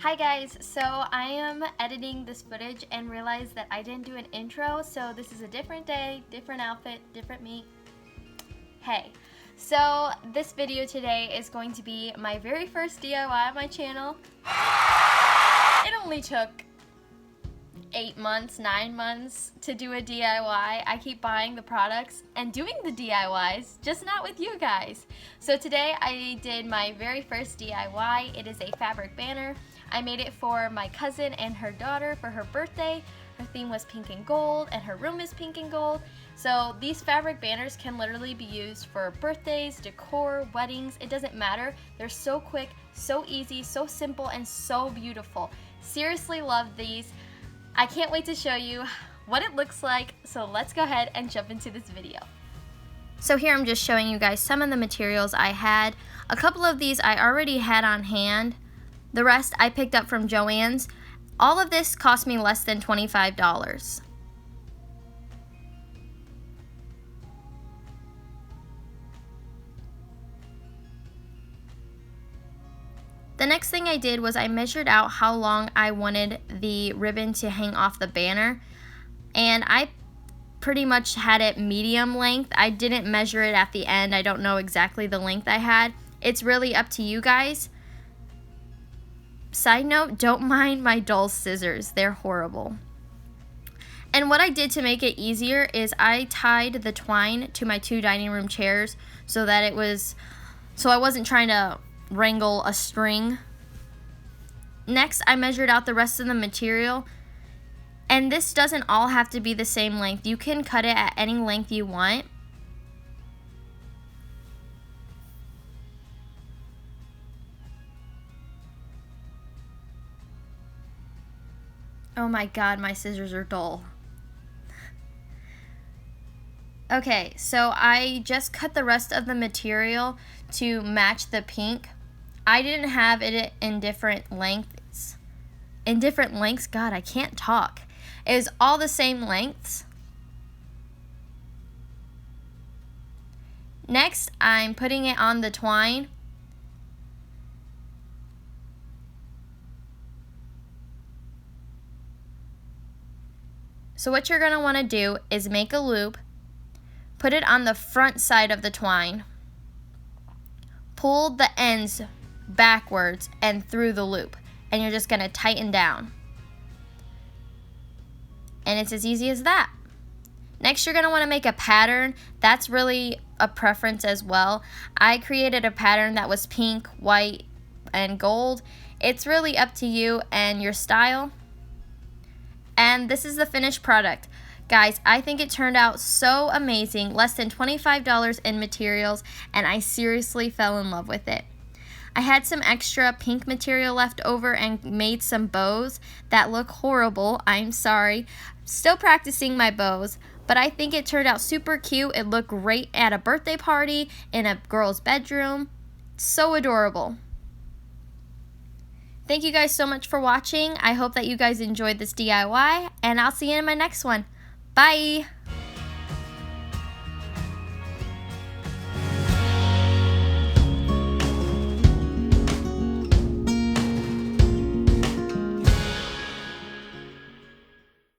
Hi guys, so I am editing this footage and realized that I didn't do an intro, so this is a different day, different outfit, different me. Hey, so this video today is going to be my very first DIY on my channel. It only took 8 months, 9 months to do a DIY. I keep buying the products and doing the DIYs, just not with you guys. So today I did my very first DIY. It is a fabric banner. I made it for my cousin and her daughter for her birthday. Her theme was pink and gold and her room is pink and gold. So these fabric banners can literally be used for birthdays, decor, weddings, it doesn't matter. They're so quick, so easy, so simple, and so beautiful. Seriously love these. I can't wait to show you what it looks like, so let's go ahead and jump into this video. So here I'm just showing you guys some of the materials I had. A couple of these I already had on hand. The rest I picked up from Joann's. All of this cost me less than $25. The next thing I did was I measured out how long I wanted the ribbon to hang off the banner, and I pretty much had it medium length. I didn't measure it at the end. I don't know exactly the length I had. It's really up to you guys. Side note, don't mind my dull scissors. They're horrible. And what I did to make it easier is I tied the twine to my 2 dining room chairs so that I wasn't trying to wrangle a string. Next, I measured out the rest of the material, and this doesn't all have to be the same length. You can cut it at any length you want. Oh my god, my scissors are dull. Okay, so I just cut the rest of the material to match the pink. I didn't have it in different lengths. God, I can't talk. It was all the same lengths. Next, I'm putting it on the twine. So what you're going to want to do is make a loop, put it on the front side of the twine, pull the ends backwards and through the loop, and you're just going to tighten down. And it's as easy as that. Next, you're going to want to make a pattern. That's really a preference as well. I created a pattern that was pink, white, and gold. It's really up to you and your style. And this is the finished product. Guys, I think it turned out so amazing. Less than $25 in materials, and I seriously fell in love with it. I had some extra pink material left over and made some bows that look horrible. I'm sorry. Still practicing my bows, but I think it turned out super cute. It looked great at a birthday party, in a girl's bedroom. So adorable. Thank you guys so much for watching. I hope that you guys enjoyed this DIY, and I'll see you in my next one. Bye!